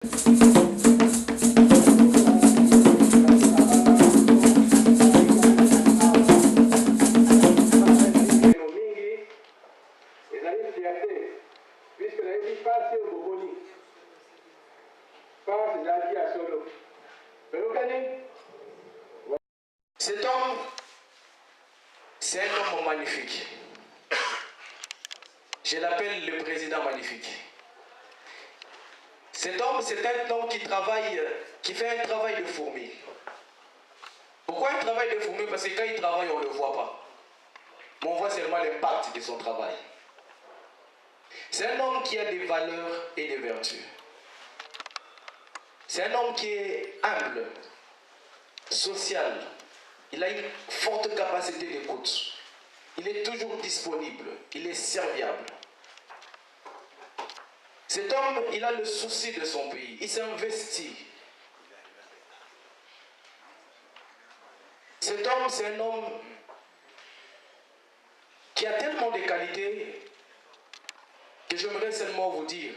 Cet homme, c'est un homme magnifique. Je l'appelle le président magnifique. Cet homme, c'est un homme qui fait un travail de fourmi. Pourquoi un travail de fourmi? Parce que quand il travaille, on ne le voit pas. Mais on voit seulement l'impact de son travail. C'est un homme qui a des valeurs et des vertus. C'est un homme qui est humble, social. Il a une forte capacité d'écoute. Il est toujours disponible. Il est serviable. Cet homme, il a le souci de son pays. Il s'investit. Cet homme, c'est un homme qui a tellement de qualités que j'aimerais seulement vous dire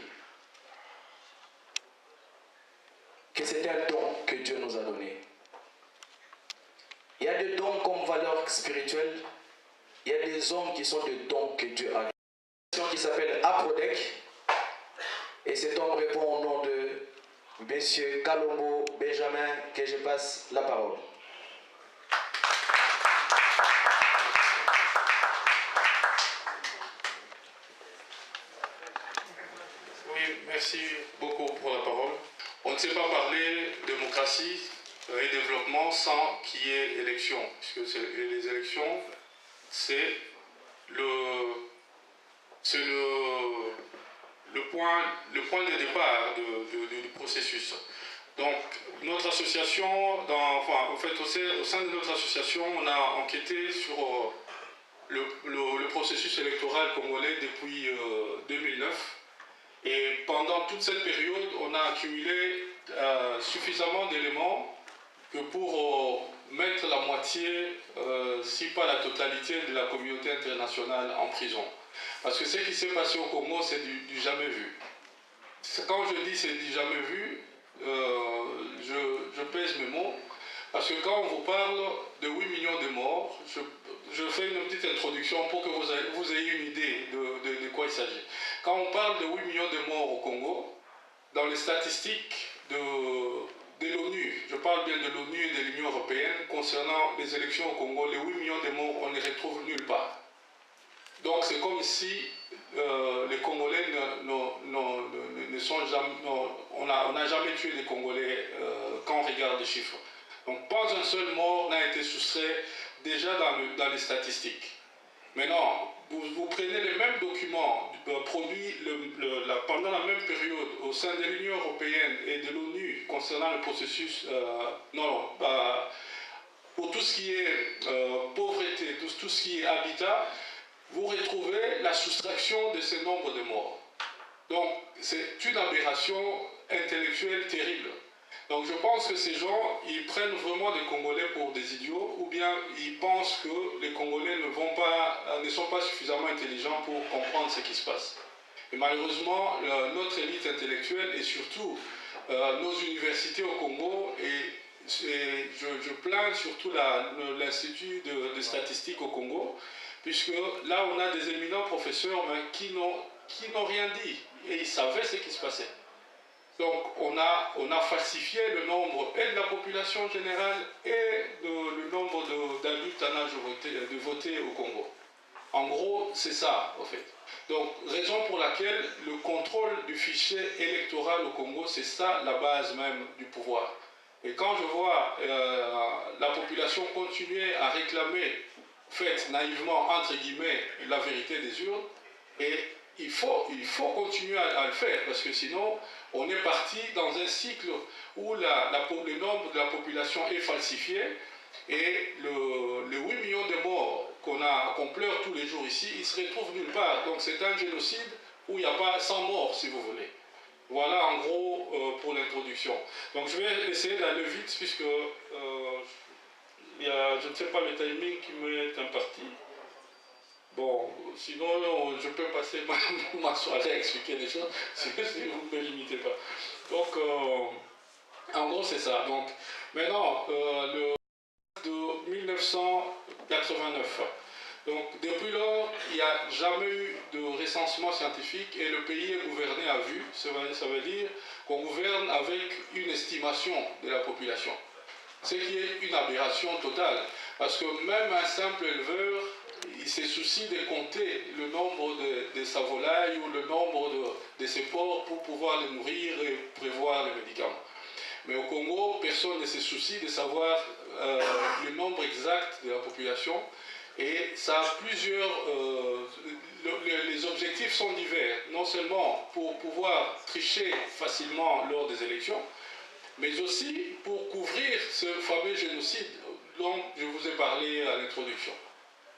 que c'est un don que Dieu nous a donné. Il y a des dons comme valeur spirituelle. Il y a des hommes qui sont des dons que Dieu a donnés. Qui s'appelle Aprodec. Et cet homme répond au nom de M. Kalombo Benjamin, que je passe la parole. Oui, merci beaucoup pour la parole. On ne sait pas parler démocratie et développement sans qu'il y ait élection, puisque les élections, c'est le point de départ du processus. Donc, notre association, au sein de notre association, on a enquêté sur le processus électoral congolais depuis 2009. Et pendant toute cette période, on a accumulé suffisamment d'éléments que pour mettre la moitié, si pas la totalité, de la communauté internationale en prison. Parce que ce qui s'est passé au Congo, c'est du jamais vu. Quand je dis c'est du jamais vu, je pèse mes mots, parce que quand on vous parle de 8 millions de morts, je fais une petite introduction pour que vous ayez une idée de quoi il s'agit. Quand on parle de 8 millions de morts au Congo, dans les statistiques de l'ONU, je parle bien de l'ONU et de l'Union européenne, concernant les élections au Congo, les 8 millions de morts, on ne les retrouve nulle part. Donc c'est comme si les Congolais ne sont jamais... on n'a jamais tué les Congolais quand on regarde les chiffres. Donc pas un seul mort n'a été soustrait déjà dans les statistiques. Maintenant, vous prenez les mêmes documents produits pendant la même période au sein de l'Union européenne et de l'ONU concernant le processus... pour tout ce qui est pauvreté, tout ce qui est habitat, vous retrouvez la soustraction de ce nombre de morts. Donc, c'est une aberration intellectuelle terrible. Donc, je pense que ces gens, ils prennent vraiment des Congolais pour des idiots, ou bien ils pensent que les Congolais ne sont pas suffisamment intelligents pour comprendre ce qui se passe. Et malheureusement, notre élite intellectuelle et surtout nos universités au Congo, et je plains surtout l'Institut de statistique au Congo, puisque là, on a des éminents professeurs mais qui n'ont rien dit. Et ils savaient ce qui se passait. Donc, on a falsifié le nombre et de la population générale et le nombre d'adultes en âge de voter au Congo. En gros, c'est ça, en fait. Donc, raison pour laquelle le contrôle du fichier électoral au Congo, c'est ça la base même du pouvoir. Et quand je vois la population continuer à réclamer, faites naïvement, entre guillemets, la vérité des urnes, et il faut continuer à le faire, parce que sinon, on est parti dans un cycle où le nombre de la population est falsifié, et les 8 millions de morts qu'on pleure tous les jours ici, ils se retrouvent nulle part. Donc c'est un génocide où il n'y a pas 100 morts, si vous voulez. Voilà en gros pour l'introduction. Donc je vais essayer d'aller vite, puisque je ne sais pas le timing qui m'est imparti. Bon, sinon, je peux passer ma soirée à expliquer des choses si vous ne me limitez pas. Donc, en gros, c'est ça. Donc, maintenant, le de 1989. Donc, depuis lors, il n'y a jamais eu de recensement scientifique et le pays est gouverné à vue. Ça veut dire qu'on gouverne avec une estimation de la population. Ce qui est une aberration totale. Parce que même un simple éleveur, il se soucie de compter le nombre de sa volaille ou le nombre de ses porcs pour pouvoir les nourrir et prévoir les médicaments. Mais au Congo, personne ne se soucie de savoir le nombre exact de la population. Et ça a plusieurs... les objectifs sont divers. Non seulement pour pouvoir tricher facilement lors des élections, mais aussi pour couvrir ce fameux génocide dont je vous ai parlé à l'introduction.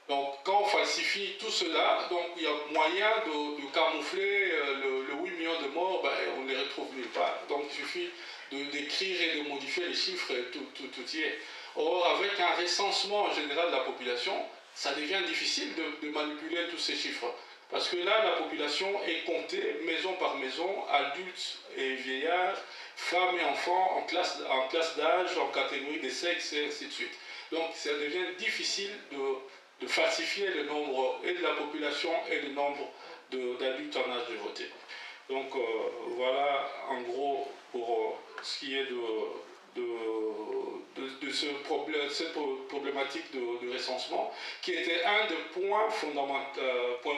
Donc, quand on falsifie tout cela, donc il y a moyen de camoufler le 8 millions de morts, ben, on ne les retrouve nulle part. Donc, il suffit d'écrire et de modifier les chiffres, et tout y est. Or, avec un recensement général de la population, ça devient difficile de manipuler tous ces chiffres. Parce que là, la population est comptée maison par maison, adultes et vieillards, femmes et enfants, en classe d'âge, en catégorie des sexes, et ainsi de suite. Donc, ça devient difficile de falsifier le nombre et de la population et le nombre d'adultes en âge de voter. Donc voilà en gros pour ce qui est cette problématique de recensement, qui était un des points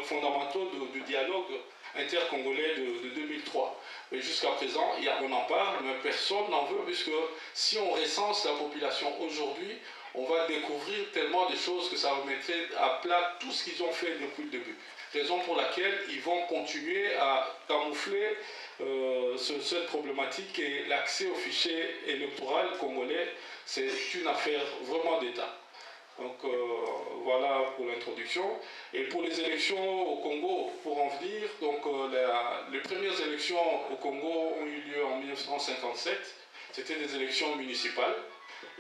fondamentaux du dialogue intercongolais de 2003. Mais jusqu'à présent, on en parle, mais personne n'en veut, puisque si on recense la population aujourd'hui, on va découvrir tellement de choses que ça remettrait à plat tout ce qu'ils ont fait depuis le début. Raison pour laquelle ils vont continuer à camoufler cette problématique, et l'accès au fichier électoral congolais, c'est une affaire vraiment d'État. Donc voilà pour l'introduction. Et pour les élections au Congo, pour en venir, donc les premières élections au Congo ont eu lieu en 1957. C'était des élections municipales.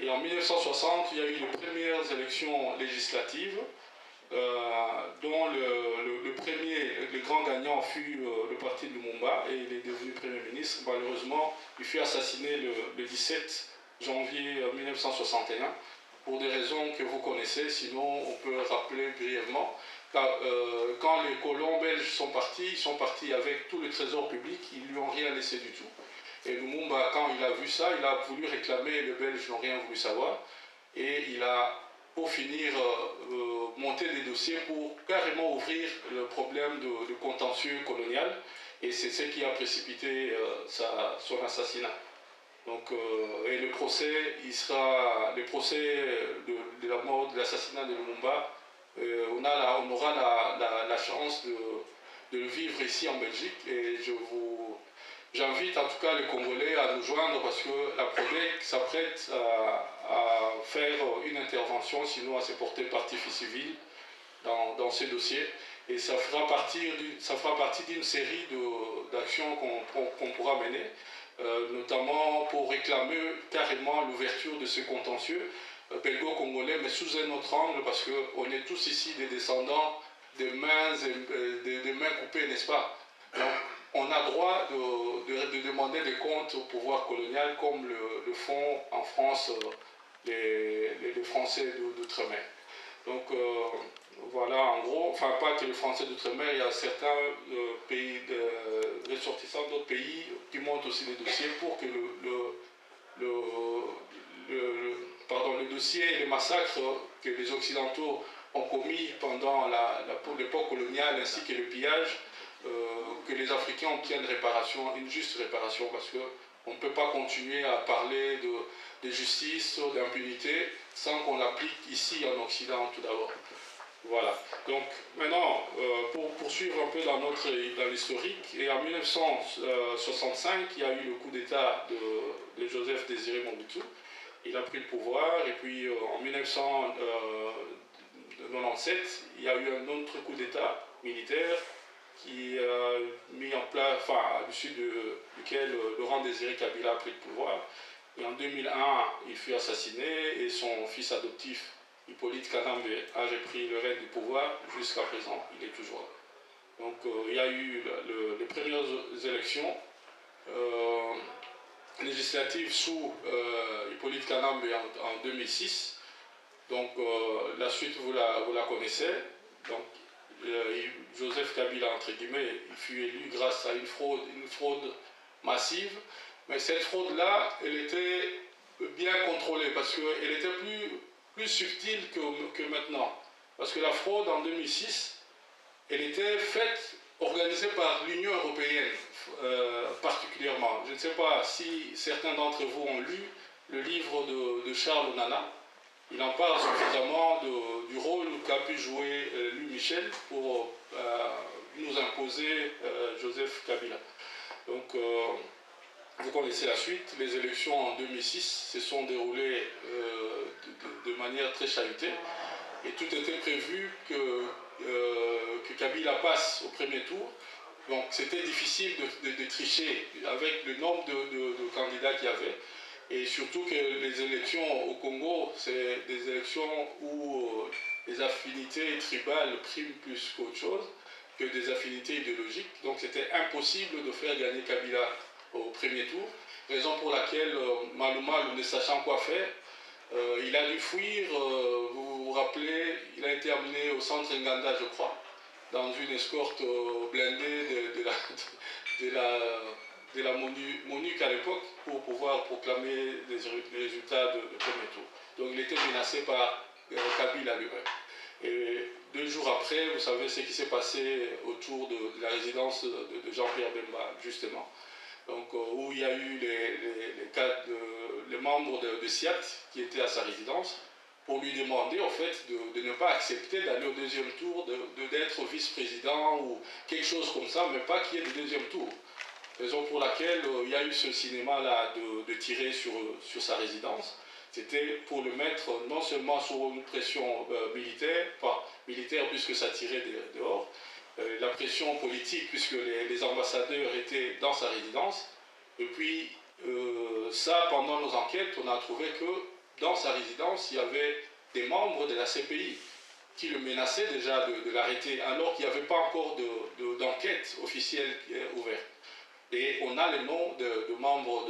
Et en 1960, il y a eu les premières élections législatives, dont le grand gagnant fut le parti de Lumumba, et il est devenu Premier ministre. Malheureusement, il fut assassiné le 17 janvier 1961, pour des raisons que vous connaissez, sinon on peut rappeler brièvement. Quand les colons belges sont partis avec tout le trésor public, ils ne lui ont rien laissé du tout. Et Lumumba, quand il a vu ça, il a voulu réclamer, les Belges n'ont rien voulu savoir, et il a, pour finir, monté des dossiers pour carrément ouvrir le problème de contentieux colonial, et c'est ce qui a précipité son assassinat. Donc, et le procès, de la mort, de l'assassinat de Lumumba, on aura la chance de le vivre ici en Belgique, et j'invite en tout cas les Congolais à nous joindre, parce que la PRODEC s'apprête à faire une intervention, sinon à se porter partie civile dans ces dossiers. Et ça fera partie d'une série d'actions qu'on pourra mener, notamment pour réclamer carrément l'ouverture de ce contentieux belgo-congolais, mais sous un autre angle, parce qu'on est tous ici des descendants des mains coupées, n'est-ce pas? Donc, on a droit de demander des comptes au pouvoir colonial, comme le font en France les Français d'outre-mer. Donc voilà, en gros, enfin pas que les Français d'outre-mer, il y a certains pays ressortissants d'autres pays qui montent aussi des dossiers pour que le dossier et les massacres que les Occidentaux ont commis pendant l'époque coloniale, ainsi que le pillage, que les Africains obtiennent une juste réparation, parce qu'on ne peut pas continuer à parler de justice, d'impunité, sans qu'on l'applique ici en Occident tout d'abord. Voilà. Donc maintenant, pour poursuivre un peu dans l'historique, et en 1965, il y a eu le coup d'État de Joseph Désiré Mobutu. Il a pris le pouvoir, et puis en 1997, il y a eu un autre coup d'État militaire qui a mis en place, enfin, à l'issue duquel Laurent Désiré Kabila a pris le pouvoir. Et en 2001, il fut assassiné, et son fils adoptif Hippolyte Kanambe a repris le règne du pouvoir. Jusqu'à présent, il est toujours là. Donc il y a eu les premières élections législatives sous Hippolyte Kanambe en 2006. Donc la suite, vous la connaissez. Donc Joseph Kabila, entre guillemets, il fut élu grâce à une fraude massive. Mais cette fraude-là, elle était bien contrôlée parce qu'elle était plus subtile que maintenant. Parce que la fraude en 2006, elle était faite, organisée par l'Union européenne particulièrement. Je ne sais pas si certains d'entre vous ont lu le livre de Charles Onana. Il en parle suffisamment du rôle qu'a pu jouer Louis Michel pour nous imposer Joseph Kabila. Donc, vous connaissez la suite. Les élections en 2006 se sont déroulées de manière très chahutée. Et tout était prévu que Kabila passe au premier tour. Donc, c'était difficile de tricher avec le nombre de candidats qu'il y avait. Et surtout que les élections au Congo, c'est des élections où les affinités tribales priment plus qu'autre chose, que des affinités idéologiques. Donc c'était impossible de faire gagner Kabila au premier tour. Raison pour laquelle Maluma, ne sachant quoi faire, il a dû fuir. Vous vous rappelez, il a été amené au centre Nganda, je crois, dans une escorte blindée de la MONUC à l'époque pour pouvoir proclamer les résultats de premier tour. Donc il était menacé par Kabila lui-même. Et 2 jours après, vous savez ce qui s'est passé autour de la résidence de Jean-Pierre Bemba, justement. Donc, où il y a eu les membres de SIAT qui étaient à sa résidence pour lui demander en fait de ne pas accepter d'aller au deuxième tour, d'être vice-président ou quelque chose comme ça, mais pas qu'il y ait de deuxième tour. Raison pour laquelle il y a eu ce cinéma-là de tirer sur sa résidence. C'était pour le mettre non seulement sous une pression militaire, enfin militaire puisque ça tirait dehors, la pression politique puisque les ambassadeurs étaient dans sa résidence. Et puis ça, pendant nos enquêtes, on a trouvé que dans sa résidence, il y avait des membres de la CPI qui le menaçaient déjà de l'arrêter alors qu'il n'y avait pas encore d'enquête officielle ouverte. Et on a les noms de membres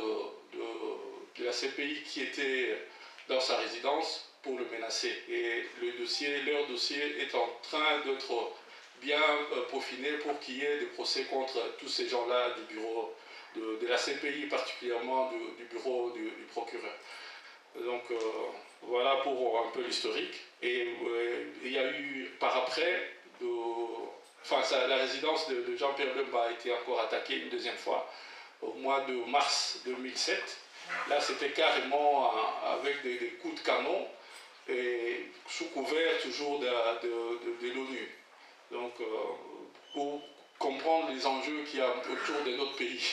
de la CPI qui étaient dans sa résidence pour le menacer. Et leur dossier est en train d'être bien peaufiné pour qu'il y ait des procès contre tous ces gens-là du bureau de la CPI, particulièrement du bureau du procureur. Donc voilà pour un peu l'historique. Et il y a eu par après, la résidence de Jean-Pierre Bemba a été encore attaquée une deuxième fois au mois de mars 2007. Là, c'était carrément avec des coups de canon et sous couvert toujours de l'ONU. Donc, pour comprendre les enjeux qu'il y a autour de notre pays,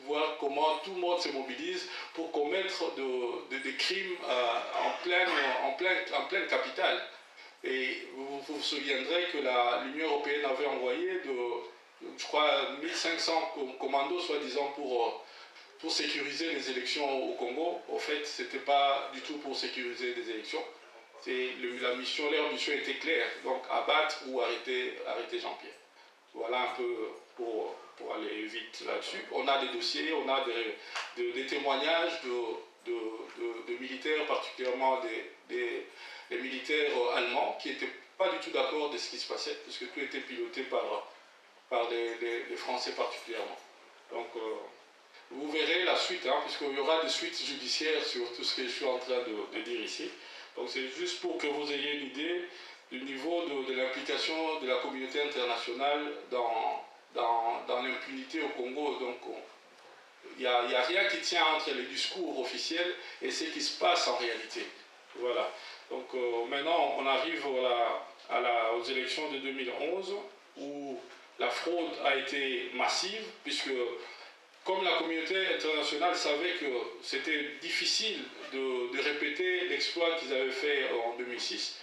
voir comment tout le monde se mobilise pour commettre des crimes en pleine capitale. Et vous vous souviendrez que l'Union européenne avait envoyé, je crois, 1500 commandos, soi-disant, pour sécuriser les élections au Congo. En fait, ce n'était pas du tout pour sécuriser les élections. Leur mission était claire, donc abattre ou arrêter Jean-Pierre. Voilà un peu pour aller vite là-dessus. On a des dossiers, on a des témoignages de militaires, particulièrement des militaires allemands, qui n'étaient pas du tout d'accord de ce qui se passait, puisque tout était piloté par les Français particulièrement. Donc, vous verrez la suite, puisqu'il y aura des suites judiciaires sur tout ce que je suis en train de dire ici. Donc c'est juste pour que vous ayez une idée du niveau de l'implication de la communauté internationale dans l'impunité au Congo. Donc il n'y a rien qui tient entre les discours officiels et ce qui se passe en réalité. Voilà. Donc maintenant on arrive aux élections de 2011 où la fraude a été massive puisque comme la communauté internationale savait que c'était difficile de répéter l'exploit qu'ils avaient fait en 2006,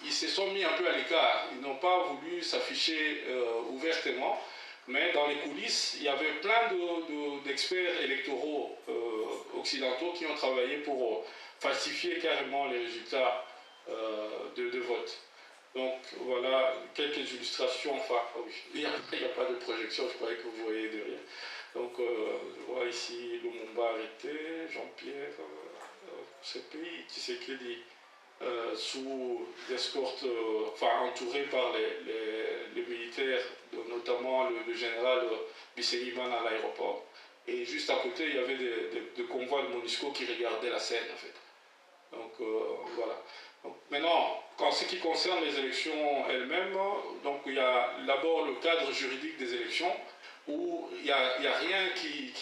ils se sont mis un peu à l'écart. Ils n'ont pas voulu s'afficher ouvertement, mais dans les coulisses, il y avait plein d'experts électoraux occidentaux qui ont travaillé pour falsifier carrément les résultats de vote. Donc voilà quelques illustrations, enfin oui, il n'y a pas de projection, je croyais que vous voyez derrière. Donc je vois ici Lumumba arrêté, Jean-Pierre, CPI, Tshisekedi sous escorte, enfin entouré par les militaires, notamment le général Bisséliman à l'aéroport. Et juste à côté, il y avait des convois de MONUSCO qui regardaient la scène en fait. Donc voilà. Donc, maintenant, en ce qui concerne les élections elles-mêmes, donc il y a d'abord le cadre juridique des élections où il n'y a rien qui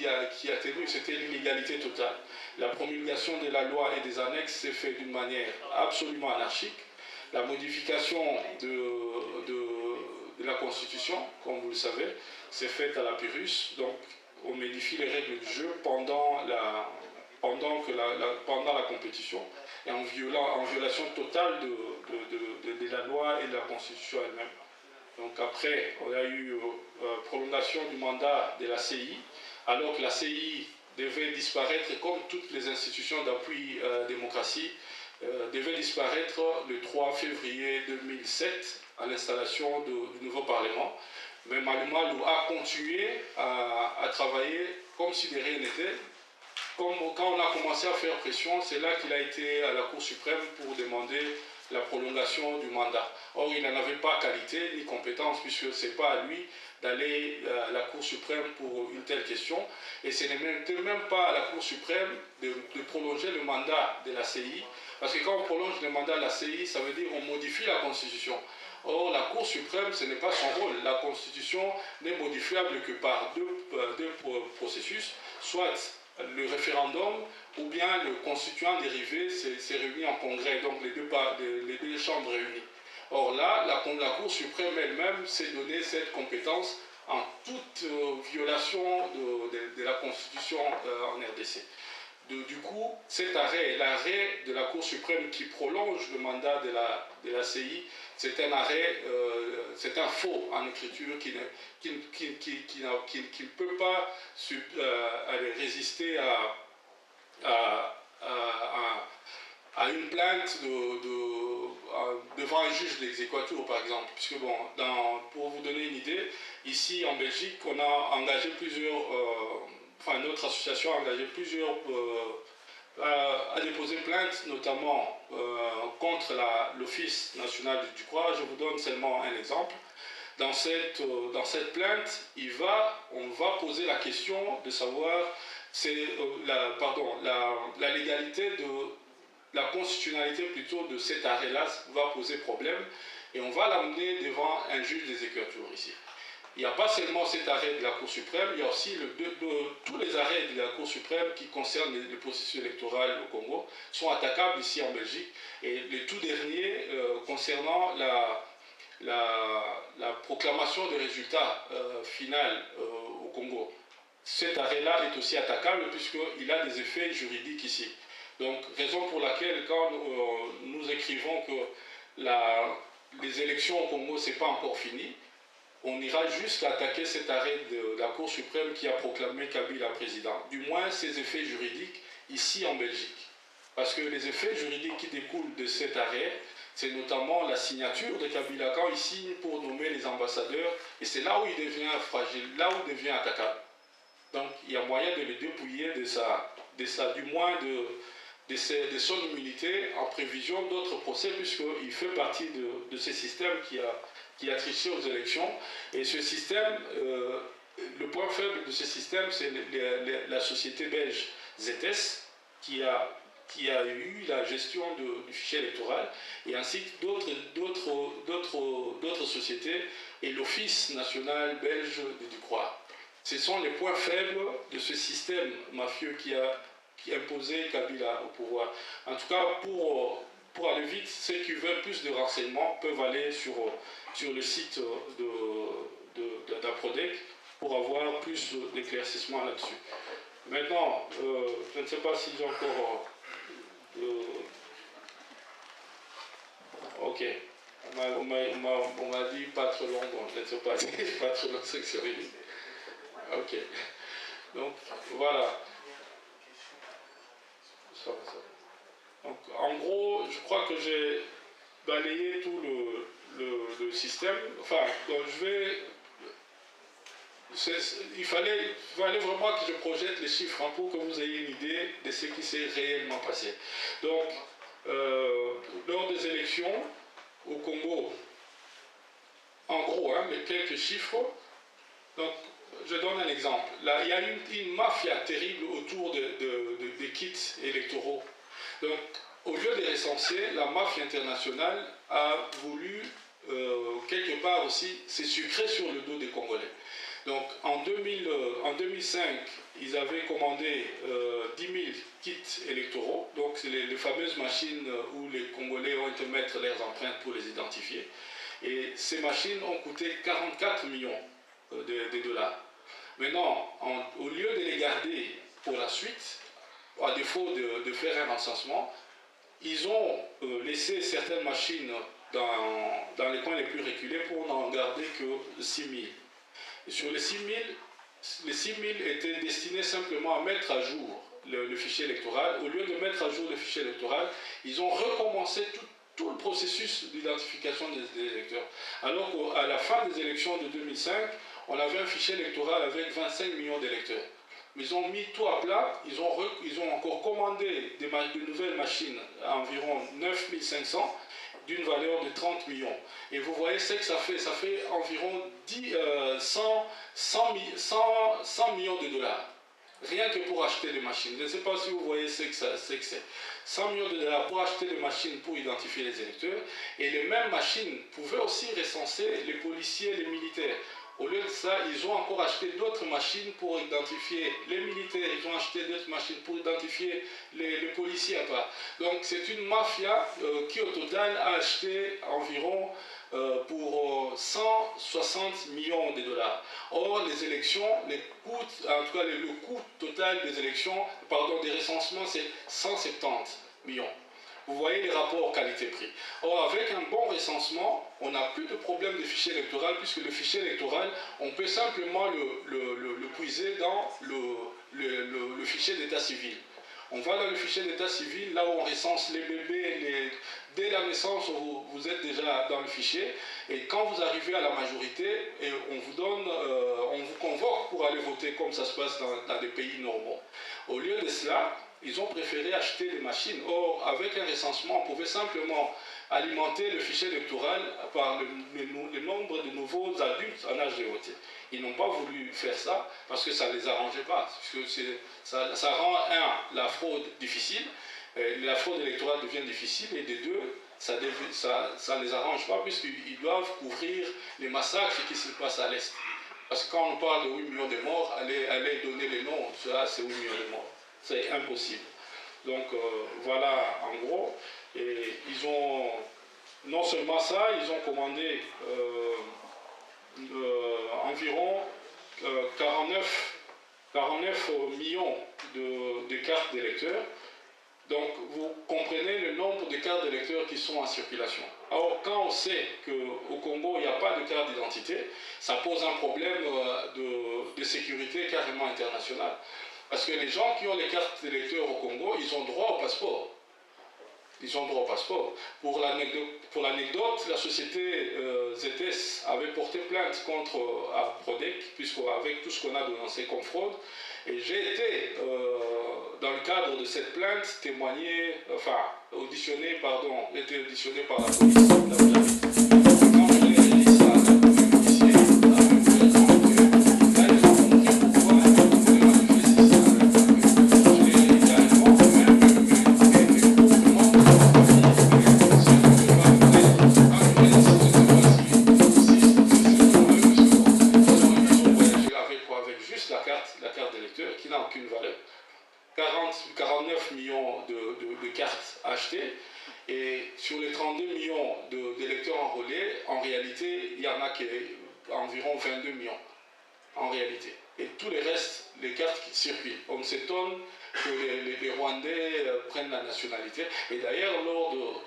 a tenu, c'était l'illégalité totale. La promulgation de la loi et des annexes s'est faite d'une manière absolument anarchique. La modification de la Constitution, comme vous le savez, s'est faite à la Pyrrhus, donc on modifie les règles du jeu pendant la compétition et en violation totale de la loi et de la Constitution elle-même. Donc après, on a eu prolongation du mandat de la CI, alors que la CI devait disparaître, comme toutes les institutions d'appui démocratie, devait disparaître le 3 février 2007 à l'installation du nouveau Parlement. Mais Malumalu a continué à travailler comme si de rien n'était. Quand on a commencé à faire pression, c'est là qu'il a été à la Cour suprême pour demander la prolongation du mandat. Or, il n'en avait pas qualité ni compétence, puisque ce n'est pas à lui d'aller à la Cour suprême pour une telle question. Et ce n'est même pas à la Cour suprême de prolonger le mandat de la CI, parce que quand on prolonge le mandat de la CI, ça veut dire qu'on modifie la Constitution. Or, la Cour suprême, ce n'est pas son rôle. La Constitution n'est modifiable que par deux processus, soit le référendum ou bien le constituant dérivé s'est réuni en congrès, donc les deux chambres réunies. Or là, la Cour suprême elle-même s'est donné cette compétence en toute violation de la Constitution en RDC. Du coup, cet arrêt, l'arrêt de la Cour suprême qui prolonge le mandat de la CI, c'est un arrêt, c'est un faux en écriture qui ne peut pas résister à une plainte devant un juge d'exéquatur, par exemple. Puisque, bon, pour vous donner une idée, ici en Belgique, on a engagé notre association a engagé a déposé plainte, notamment contre l'Office national du droit. Je vous donne seulement un exemple. Dans cette plainte, on va poser la question de savoir la légalité la constitutionnalité plutôt de cet arrêt-là va poser problème et on va l'amener devant un juge d'exéquatur ici. Il n'y a pas seulement cet arrêt de la Cour suprême, il y a aussi tous les arrêts de la Cour suprême qui concernent le processus électoral au Congo sont attaquables ici en Belgique. Et le tout dernier concernant la proclamation des résultats finaux au Congo. Cet arrêt-là est aussi attaquable puisqu'il a des effets juridiques ici. Donc, raison pour laquelle quand nous écrivons que les élections au Congo, ce n'est pas encore fini, on ira juste attaquer cet arrêt de la Cour suprême qui a proclamé Kabila président. Du moins, ses effets juridiques ici en Belgique. Parce que les effets juridiques qui découlent de cet arrêt, c'est notamment la signature de Kabila quand il signe pour nommer les ambassadeurs, et c'est là où il devient fragile, là où il devient attaquable. Donc, il y a moyen de le dépouiller du moins de son immunité en prévision d'autres procès, puisqu'il fait partie de ce système qui a triché aux élections. Et ce système, le point faible de ce système, c'est la société belge ZS qui a eu la gestion du fichier électoral, et ainsi que d'autres sociétés et l'Office national belge du droit. Ce sont les points faibles de ce système mafieux qui a imposé Kabila au pouvoir. En tout cas, pour aller vite, ceux qui veulent plus de renseignements peuvent aller sur le site d'Aprodec pour avoir plus d'éclaircissements là-dessus. Maintenant, je ne sais pas si j'ai encore... ok. On m'a dit pas trop long, bon, je ne sais pas si pas trop long, c'est que c'est réuni. Ok. Donc, voilà. Ça. Donc, en gros, je crois que j'ai balayé tout le système. Enfin, donc il fallait vraiment que je projette les chiffres pour que vous ayez une idée de ce qui s'est réellement passé. Donc, lors des élections au Congo, en gros, mais quelques chiffres. Donc, je donne un exemple. Là, il y a une mafia terrible autour des kits électoraux. Donc, au lieu de recenser, la mafia internationale a voulu, quelque part aussi, se sucrer sur le dos des Congolais. Donc, en 2005, ils avaient commandé 10 000 kits électoraux. Donc, c'est les fameuses machines où les Congolais ont été mettre leurs empreintes pour les identifier. Et ces machines ont coûté 44 millions de dollars. Maintenant, au lieu de les garder pour la suite, à défaut de faire un recensement, ils ont laissé certaines machines dans les coins les plus reculés pour n'en garder que 6 000. Et sur les 6 000 étaient destinés simplement à mettre à jour le fichier électoral. Au lieu de mettre à jour le fichier électoral, ils ont recommencé tout le processus d'identification des électeurs. Alors qu'à la fin des élections de 2005, on avait un fichier électoral avec 25 millions d'électeurs. Mais ils ont mis tout à plat, ils ont encore commandé de nouvelles machines à environ 9 500 d'une valeur de 30 millions. Et vous voyez ce que ça fait. Ça fait environ 100 millions de dollars. Rien que pour acheter des machines. Je ne sais pas si vous voyez ce que c'est. 100 millions de dollars pour acheter des machines pour identifier les électeurs. Et les mêmes machines pouvaient aussi recenser les policiers et les militaires. Au lieu de ça, ils ont encore acheté d'autres machines pour identifier les militaires, ils ont acheté d'autres machines pour identifier les policiers à part. Donc c'est une mafia qui au total a acheté environ pour 160 millions de dollars. Or, les élections, en tout cas le coût total des élections, des recensements, c'est 170 millions. Vous voyez les rapports qualité-prix. Or, avec un bon recensement, on n'a plus de problème de fichier électoral, puisque le fichier électoral, on peut simplement le puiser dans le fichier d'état civil. On va dans le fichier d'état civil, là où on recense les bébés, dès la naissance, vous êtes déjà dans le fichier. Et quand vous arrivez à la majorité, et on vous convoque pour aller voter comme ça se passe dans des pays normaux. Au lieu de cela, ils ont préféré acheter des machines. Or, avec un recensement, on pouvait simplement alimenter le fichier électoral par le nombre de nouveaux adultes en âge de voter. Ils n'ont pas voulu faire ça parce que ça ne les arrangeait pas. Parce que ça rend, la fraude difficile, la fraude électorale devient difficile, et de deux, ça ne les arrange pas puisqu'ils doivent couvrir les massacres qui se passent à l'Est. Parce que quand on parle de 8 millions de morts, aller donner les noms, ça c'est 8 millions de morts. C'est impossible. Donc voilà en gros. Et ils ont, non seulement ça, ils ont commandé environ 49 millions de cartes d'électeurs. Donc vous comprenez le nombre de cartes d'électeurs qui sont en circulation. Alors quand on sait qu'au Congo il n'y a pas de carte d'identité, ça pose un problème de sécurité carrément internationale. Parce que les gens qui ont les cartes d'électeurs au Congo, ils ont droit au passeport. Ils ont droit au passeport. Pour l'anecdote, la société ZS avait porté plainte contre Prodec, puisqu'avec tout ce qu'on a dénoncé comme fraude, et j'ai été, dans le cadre de cette plainte, auditionné par la police. La carte d'électeur qui n'a aucune valeur. 49 millions de cartes achetées, et sur les 32 millions d'électeurs enrôlés, en réalité, il y en a qui environ 22 millions, en réalité. Et tous les restes, les cartes qui circulent. On s'étonne que les Rwandais prennent la nationalité. Et d'ailleurs,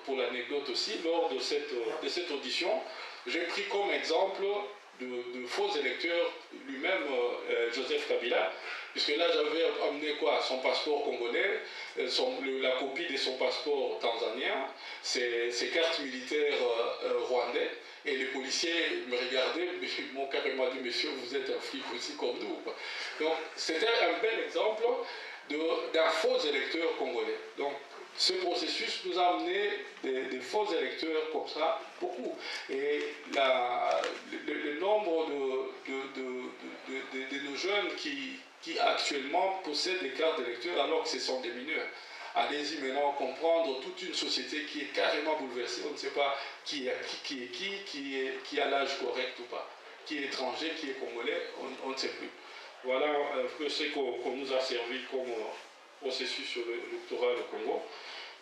pour l'anecdote aussi, lors de cette audition, j'ai pris comme exemple de faux électeurs lui-même, Joseph Kabila, puisque là j'avais amené quoi? Son passeport congolais, la copie de son passeport tanzanien, ses cartes militaires rwandais, et les policiers me regardaient, ils m'ont carrément dit, monsieur, vous êtes un flic aussi comme nous, quoi. Donc c'était un bel exemple d'un faux électeur congolais. Donc ce processus nous a amené des faux électeurs comme ça, beaucoup. Et le nombre de nos jeunes qui actuellement possèdent des cartes d'électeurs alors que ce sont des mineurs. Allez-y maintenant comprendre toute une société qui est carrément bouleversée. On ne sait pas qui a l'âge correct ou pas. Qui est étranger, qui est congolais, on ne sait plus. Voilà un peu ce qu'on nous a servi comme processus électoral au Congo.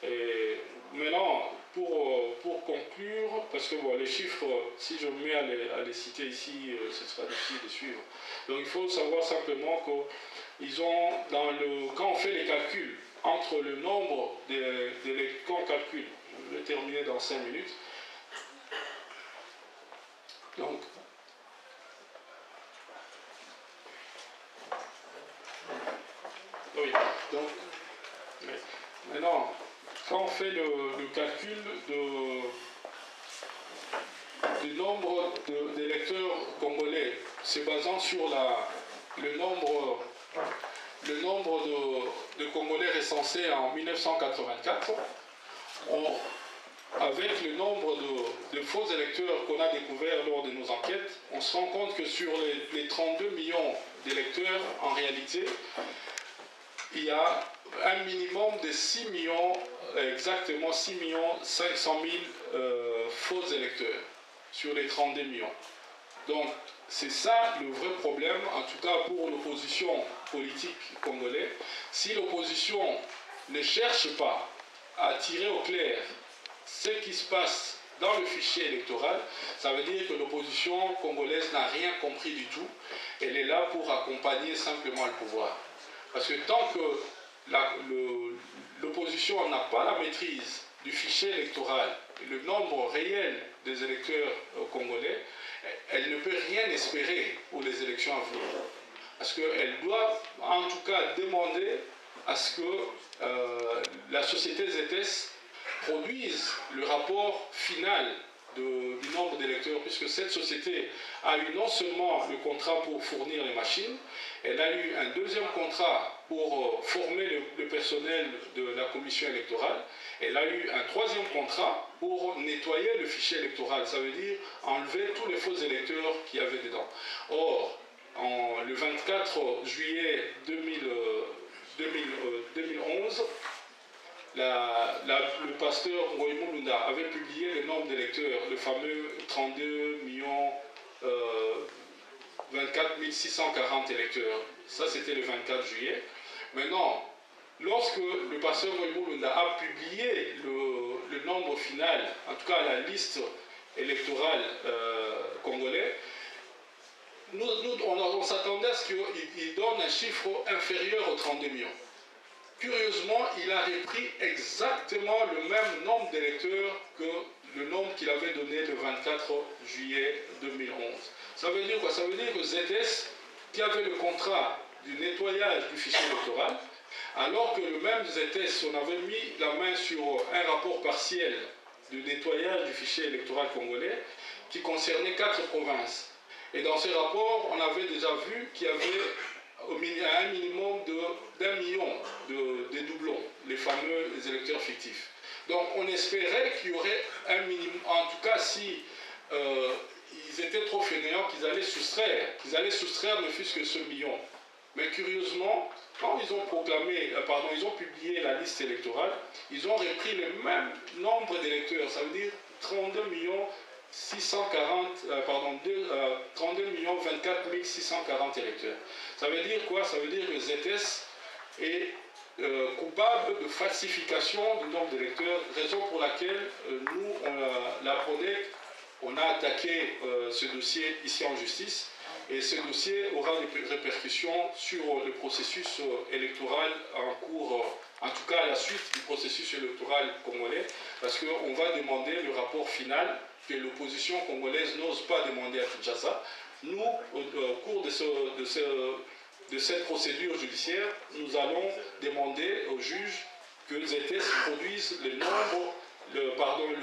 Et maintenant, pour conclure, parce que bon, les chiffres, si je me mets à les citer ici, ce sera difficile de suivre. Donc il faut savoir simplement qu'ils ont, quand on fait les calculs, entre le nombre quand on calcule, je vais terminer dans 5 minutes. Donc, oui, donc, maintenant, quand on fait le calcul du nombre d'électeurs congolais, se basant sur le nombre de Congolais recensés en 1984, avec le nombre de faux électeurs qu'on a découverts lors de nos enquêtes, on se rend compte que sur les 32 millions d'électeurs, en réalité, il y a un minimum de 6 millions, exactement 6 500 000 faux électeurs sur les 32 millions. Donc, c'est ça le vrai problème, en tout cas pour l'opposition politique congolaise. Si l'opposition ne cherche pas à tirer au clair ce qui se passe dans le fichier électoral, ça veut dire que l'opposition congolaise n'a rien compris du tout. Elle est là pour accompagner simplement le pouvoir. Parce que tant que l'opposition n'a pas la maîtrise du fichier électoral et le nombre réel des électeurs congolais, elle ne peut rien espérer pour les élections à venir. Parce qu'elle doit en tout cas demander à ce que la société ZS produise le rapport final du nombre d'électeurs, puisque cette société a eu non seulement le contrat pour fournir les machines, elle a eu un deuxième contrat pour former le personnel de la commission électorale, elle a eu un troisième contrat pour nettoyer le fichier électoral, ça veut dire enlever tous les faux électeurs qu'il y avait dedans. Or, le 24 juillet 2011, le pasteur Ngoïmou Lunda avait publié le nombre d'électeurs, le fameux 32 millions 24 640 électeurs. Ça, c'était le 24 juillet. Maintenant, lorsque le pasteur Ngoïmou Lunda a publié le nombre final, en tout cas la liste électorale congolaise, on s'attendait à ce qu'il donne un chiffre inférieur aux 32 millions. Curieusement, il a repris exactement le même nombre d'électeurs que le nombre qu'il avait donné le 24 juillet 2011. Ça veut dire quoi? Ça veut dire que ZS, qui avait le contrat du nettoyage du fichier électoral, alors que le même ZS, on avait mis la main sur un rapport partiel de nettoyage du fichier électoral congolais qui concernait 4 provinces. Et dans ce rapport, on avait déjà vu qu'il y avait un minimum d'1 million de doublons, les fameux électeurs fictifs. Donc on espérait qu'il y aurait un minimum, en tout cas si ils étaient trop fainéants qu'ils allaient soustraire ne fût-ce que ce million. Mais curieusement, quand ils ont publié la liste électorale, ils ont repris le même nombre d'électeurs, ça veut dire 32 millions 32 millions 24 640 électeurs. Ça veut dire quoi? Ça veut dire que ZS est coupable de falsification du nombre d'électeurs, raison pour laquelle nous, la PRODEC, on a attaqué ce dossier ici en justice, et ce dossier aura des répercussions sur le processus électoral en cours, en tout cas à la suite du processus électoral congolais, parce qu'on va demander le rapport final que l'opposition congolaise n'ose pas demander à Kinshasa, nous, au cours de cette procédure judiciaire, nous allons demander aux juges que les ETS produisent le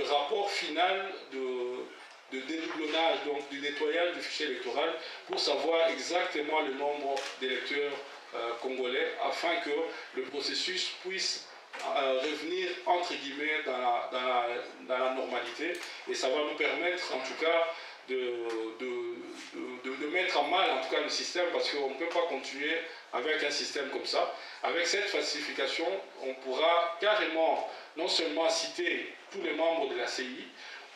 rapport final de dédoublonnage, donc du nettoyage du fichier électoral, pour savoir exactement le nombre d'électeurs congolais, afin que le processus puisse revenir entre guillemets dans la normalité, et ça va nous permettre en tout cas de mettre en mal en tout cas le système, parce qu'on ne peut pas continuer avec un système comme ça. Avec cette falsification, on pourra carrément non seulement citer tous les membres de la CI,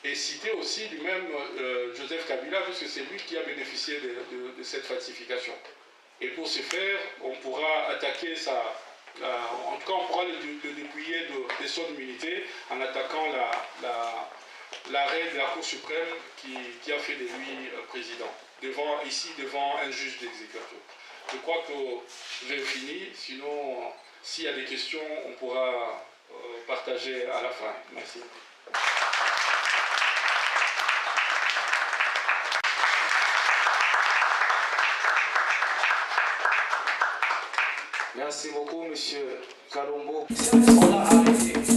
et citer aussi lui-même Joseph Kabila, puisque c'est lui qui a bénéficié de cette falsification. Et pour ce faire, on pourra attaquer en tout cas, on pourra le dépouiller de son immunité en attaquant l'arrêt de la Cour suprême qui a fait de lui président, devant un juge d'exécution. Je crois que j'ai fini, sinon, s'il y a des questions, on pourra partager à la fin. Merci. Merci beaucoup, monsieur Kalombo. On a arrêté.